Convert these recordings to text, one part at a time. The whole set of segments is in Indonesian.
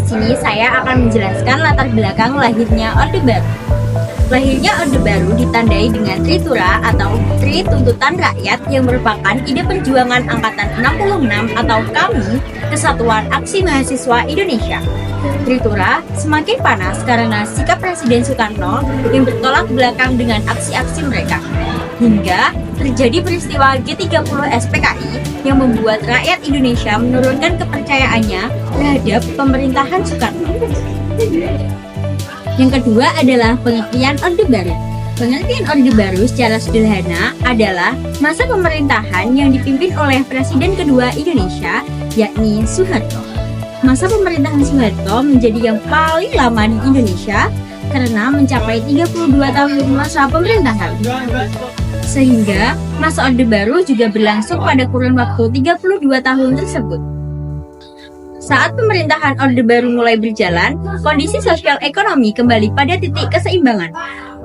sini saya akan menjelaskan latar belakang lahirnya Orde Baru. Lahirnya Orde Baru ditandai dengan Tritura atau Tri Tuntutan Rakyat yang merupakan ide perjuangan Angkatan 66 atau KAMI, Kesatuan Aksi Mahasiswa Indonesia. Tritura semakin panas karena sikap Presiden Soekarno yang bertolak belakang dengan aksi-aksi mereka. Hingga terjadi peristiwa G30 SPKI yang membuat rakyat Indonesia menurunkan kepercayaannya terhadap pemerintahan Soekarno. Yang kedua adalah pengertian Orde Baru. Pengertian Orde Baru secara sederhana adalah masa pemerintahan yang dipimpin oleh Presiden kedua Indonesia, yakni Soeharto. Masa pemerintahan Soeharto menjadi yang paling lama di Indonesia karena mencapai 32 tahun masa pemerintahan. Sehingga masa Orde Baru juga berlangsung pada kurun waktu 32 tahun tersebut. Saat pemerintahan Orde Baru mulai berjalan, kondisi sosial ekonomi kembali pada titik keseimbangan.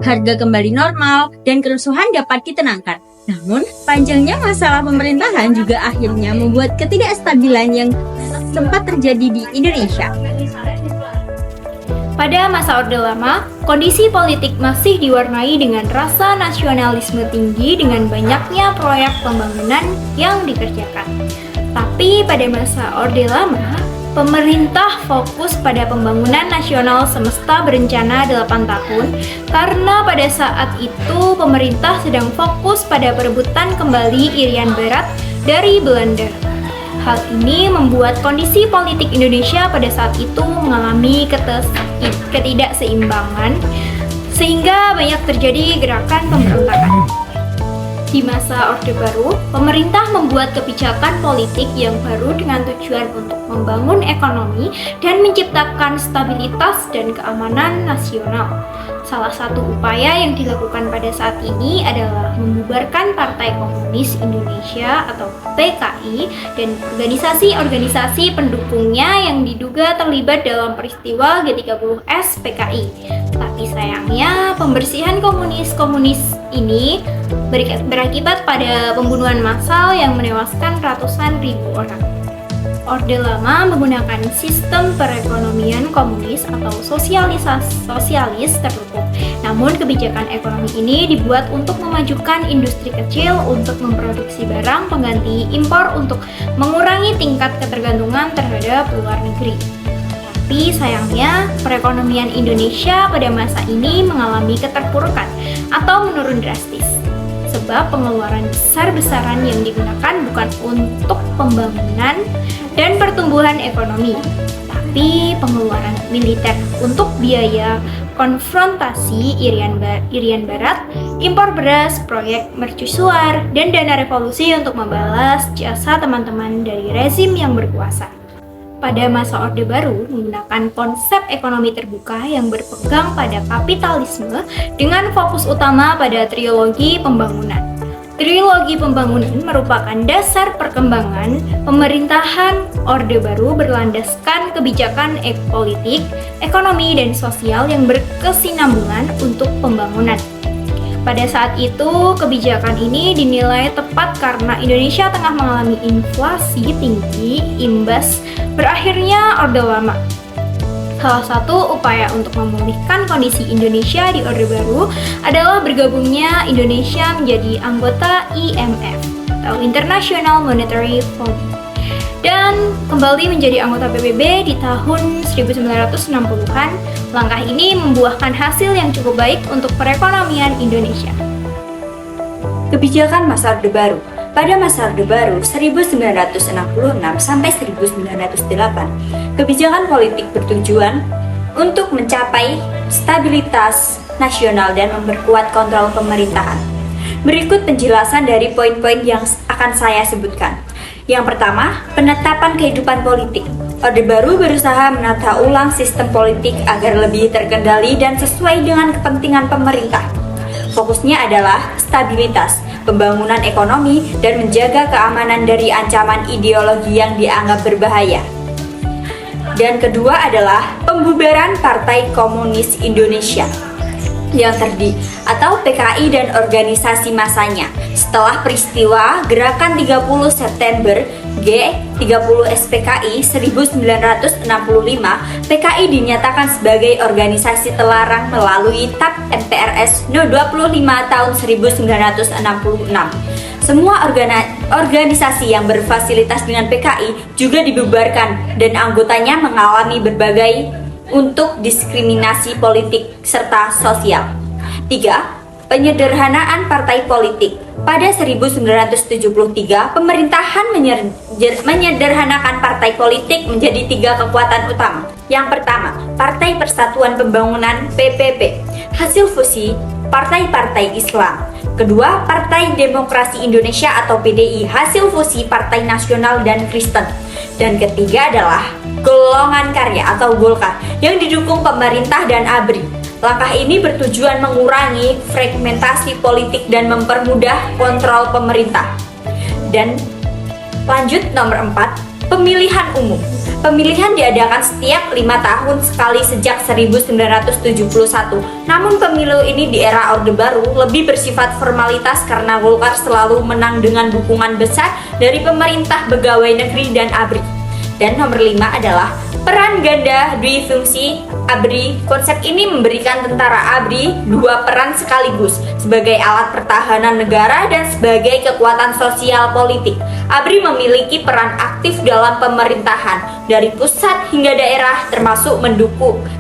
Harga kembali normal dan kerusuhan dapat ditenangkan. Namun, panjangnya masalah pemerintahan juga akhirnya membuat ketidakstabilan yang sempat terjadi di Indonesia. Pada masa Orde Lama, kondisi politik masih diwarnai dengan rasa nasionalisme tinggi dengan banyaknya proyek pembangunan yang dikerjakan. Tapi pada masa Orde Lama, pemerintah fokus pada pembangunan nasional semesta berencana 8 tahun karena pada saat itu pemerintah sedang fokus pada perebutan kembali Irian Barat dari Belanda. Hal ini membuat kondisi politik Indonesia pada saat itu mengalami ketidakseimbangan sehingga banyak terjadi gerakan pemberontakan. Di masa Orde Baru, pemerintah membuat kebijakan politik yang baru dengan tujuan untuk membangun ekonomi dan menciptakan stabilitas dan keamanan nasional. Salah satu upaya yang dilakukan pada saat ini adalah membubarkan Partai Komunis Indonesia atau PKI dan organisasi-organisasi pendukungnya yang diduga terlibat dalam peristiwa G30 SPKI. Tapi sayangnya, pembersihan komunis-komunis ini berakibat pada pembunuhan massal yang menewaskan ratusan ribu orang. Orde Lama menggunakan sistem perekonomian komunis atau sosialis tertutup. Namun kebijakan ekonomi ini dibuat untuk memajukan industri kecil untuk memproduksi barang pengganti impor untuk mengurangi tingkat ketergantungan terhadap luar negeri. Tapi sayangnya, perekonomian Indonesia pada masa ini mengalami keterpurukan atau menurun drastis. Sebab pengeluaran besar-besaran yang digunakan bukan untuk pembangunan dan pertumbuhan ekonomi, tapi pengeluaran militer untuk biaya konfrontasi Irian Barat, impor beras, proyek mercusuar, dan dana revolusi untuk membalas jasa teman-teman dari rezim yang berkuasa. Pada masa Orde Baru menggunakan konsep ekonomi terbuka yang berpegang pada kapitalisme dengan fokus utama pada trilogi pembangunan. Trilogi pembangunan merupakan dasar perkembangan pemerintahan Orde Baru berlandaskan kebijakan politik, ekonomi, dan sosial yang berkesinambungan untuk pembangunan. Pada saat itu, kebijakan ini dinilai tepat karena Indonesia tengah mengalami inflasi tinggi imbas berakhirnya Orde Lama. Salah satu upaya untuk memulihkan kondisi Indonesia di Orde Baru adalah bergabungnya Indonesia menjadi anggota IMF atau International Monetary Fund dan kembali menjadi anggota PBB di tahun 1960-an. Langkah ini membuahkan hasil yang cukup baik untuk perekonomian Indonesia. Kebijakan masa Orde Baru. Pada masa Orde Baru 1966 sampai 1908, kebijakan politik bertujuan untuk mencapai stabilitas nasional dan memperkuat kontrol pemerintahan. Berikut penjelasan dari poin-poin yang akan saya sebutkan. Yang pertama, penetapan kehidupan politik. Orde Baru berusaha menata ulang sistem politik agar lebih terkendali dan sesuai dengan kepentingan pemerintah. Fokusnya adalah stabilitas, pembangunan ekonomi, dan menjaga keamanan dari ancaman ideologi yang dianggap berbahaya. Dan kedua adalah pembubaran Partai Komunis Indonesia yang terdiri atau PKI dan organisasi masanya setelah peristiwa Gerakan 30 September G30 SPKI 1965, PKI dinyatakan sebagai organisasi terlarang melalui TAP MPRS No. 25 tahun 1966. Semua organisasi yang berfasilitas dengan PKI juga dibubarkan dan anggotanya mengalami berbagai untuk diskriminasi politik serta sosial. 3. Penyederhanaan partai politik. Pada 1973, pemerintahan menyederhanakan partai politik menjadi 3 kekuatan utama. Yang pertama, Partai Persatuan Pembangunan (PPP), hasil fusi partai-partai Islam. Kedua, Partai Demokrasi Indonesia atau PDI, hasil fusi Partai Nasional dan Kristen. Dan ketiga adalah Golongan Karya atau Golkar yang didukung pemerintah dan ABRI. Langkah ini bertujuan mengurangi fragmentasi politik dan mempermudah kontrol pemerintah. Dan lanjut nomor 4, pemilihan umum. Pemilihan diadakan setiap 5 tahun sekali sejak 1971. Namun pemilu ini di era Orde Baru lebih bersifat formalitas karena Golkar selalu menang dengan dukungan besar dari pemerintah, pegawai negeri, dan ABRI. Dan nomor 5 adalah peran ganda dwifungsi ABRI. Konsep ini memberikan tentara ABRI 2 peran sekaligus, sebagai alat pertahanan negara dan sebagai kekuatan sosial politik. ABRI memiliki peran aktif dalam pemerintahan dari pusat hingga daerah, termasuk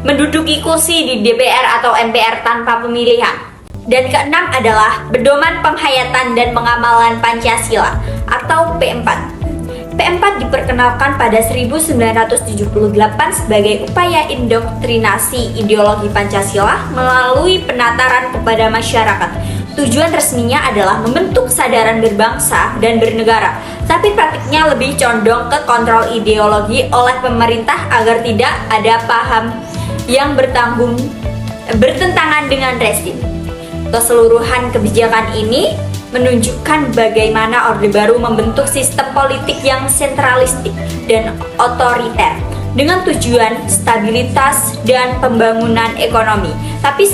menduduki kursi di DPR atau MPR tanpa pemilihan. Dan keenam adalah pedoman penghayatan dan pengamalan Pancasila atau P4. P4 diperkenalkan pada 1978 sebagai upaya indoktrinasi ideologi Pancasila melalui penataran kepada masyarakat. Tujuan resminya adalah membentuk kesadaran berbangsa dan bernegara, tapi praktiknya lebih condong ke kontrol ideologi oleh pemerintah agar tidak ada paham yang bertentangan dengan rezim. Keseluruhan kebijakan ini menunjukkan bagaimana Orde Baru membentuk sistem politik yang sentralistik dan otoriter dengan tujuan stabilitas dan pembangunan ekonomi, tapi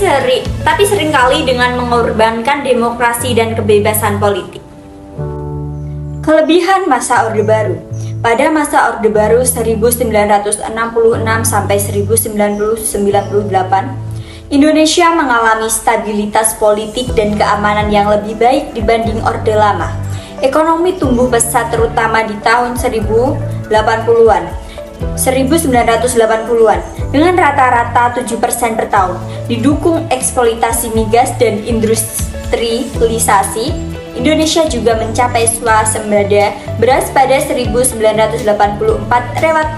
seringkali dengan mengorbankan demokrasi dan kebebasan politik. Kelebihan masa Orde Baru. Pada masa Orde Baru 1966 sampai 1998, Indonesia mengalami stabilitas politik dan keamanan yang lebih baik dibanding Orde Lama. Ekonomi tumbuh pesat terutama di tahun 1980-an dengan rata-rata 7% per tahun. Didukung eksploitasi migas dan industrialisasi, Indonesia juga mencapai swasembada beras pada 1984 lewat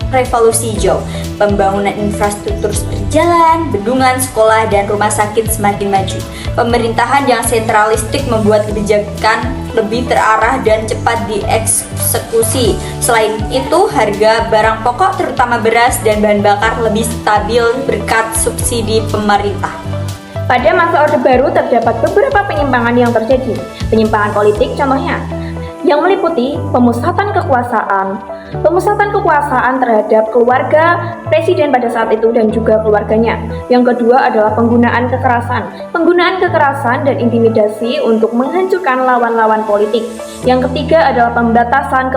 Revolusi Hijau. Pembangunan infrastruktur berjalan, bendungan, sekolah, dan rumah sakit semakin maju. Pemerintahan yang sentralistik membuat kebijakan lebih terarah dan cepat dieksekusi. Selain itu, harga barang pokok terutama beras dan bahan bakar lebih stabil berkat subsidi pemerintah. Pada masa Orde Baru terdapat beberapa penyimpangan yang terjadi. Penyimpangan politik contohnya yang meliputi pemusatan kekuasaan terhadap keluarga presiden pada saat itu dan juga keluarganya. Yang kedua adalah penggunaan kekerasan dan intimidasi untuk menghancurkan lawan-lawan politik. Yang ketiga adalah pembatasan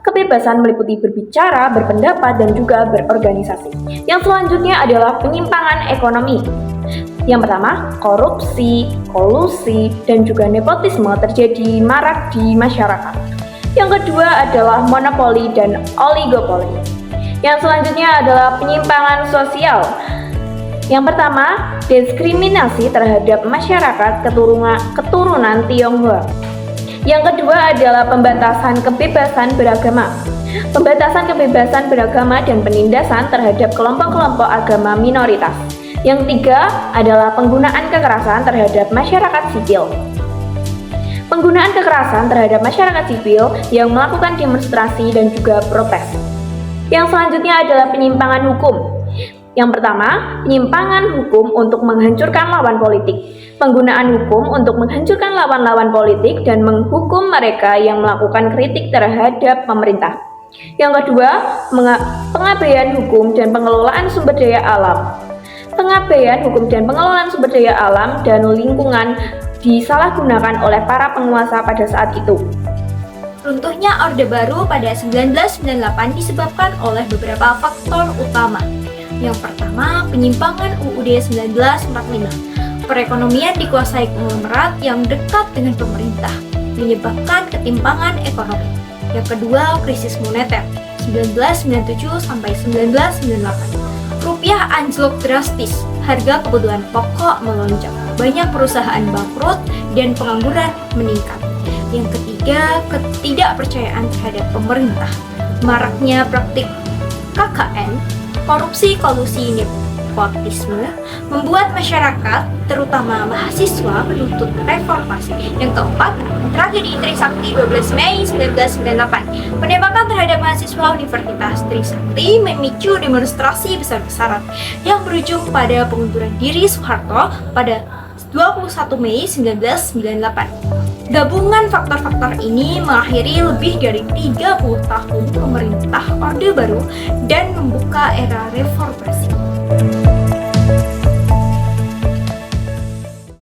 kebebasan meliputi berbicara, berpendapat, dan juga berorganisasi. Yang selanjutnya adalah penyimpangan ekonomi. Yang pertama, korupsi, kolusi, dan juga nepotisme terjadi marak di masyarakat. Yang kedua adalah monopoli dan oligopoli. Yang selanjutnya adalah penyimpangan sosial. Yang pertama, diskriminasi terhadap masyarakat keturunan Tionghoa. Yang kedua adalah pembatasan kebebasan beragama. Pembatasan kebebasan beragama dan penindasan terhadap kelompok-kelompok agama minoritas. Yang ketiga adalah penggunaan kekerasan terhadap masyarakat sipil. Penggunaan kekerasan terhadap masyarakat sipil yang melakukan demonstrasi dan juga protes. Yang selanjutnya adalah penyimpangan hukum. Yang pertama, penyimpangan hukum untuk menghancurkan lawan politik. Penggunaan hukum untuk menghancurkan lawan-lawan politik dan menghukum mereka yang melakukan kritik terhadap pemerintah. Yang kedua, pengabaian hukum dan pengelolaan sumber daya alam. Pengabaian hukum dan pengelolaan sumber daya alam dan lingkungan disalahgunakan oleh para penguasa pada saat itu. Runtuhnya Orde Baru pada 1998 disebabkan oleh beberapa faktor utama. Yang pertama, penyimpangan UUD 1945. Perekonomian dikuasai konglomerat yang dekat dengan pemerintah, menyebabkan ketimpangan ekonomi. Yang kedua, krisis moneter 1997 sampai 1998. Rupiah anjlok drastis, harga kebutuhan pokok melonjak, banyak perusahaan bangkrut dan pengangguran meningkat. Yang ketiga, ketidakpercayaan terhadap pemerintah. Maraknya praktik KKN, korupsi, kolusi, nepotisme, membuat masyarakat, terutama mahasiswa, menuntut reformasi. Yang keempat, tragedi Trisakti 12 Mei 1998. Penembakan terhadap mahasiswa Universitas Trisakti memicu demonstrasi besar-besaran yang berujung pada pengunduran diri Soeharto pada 21 Mei 1998. Gabungan faktor-faktor ini mengakhiri lebih dari 30 tahun pemerintah Orde Baru dan membuka era reformasi.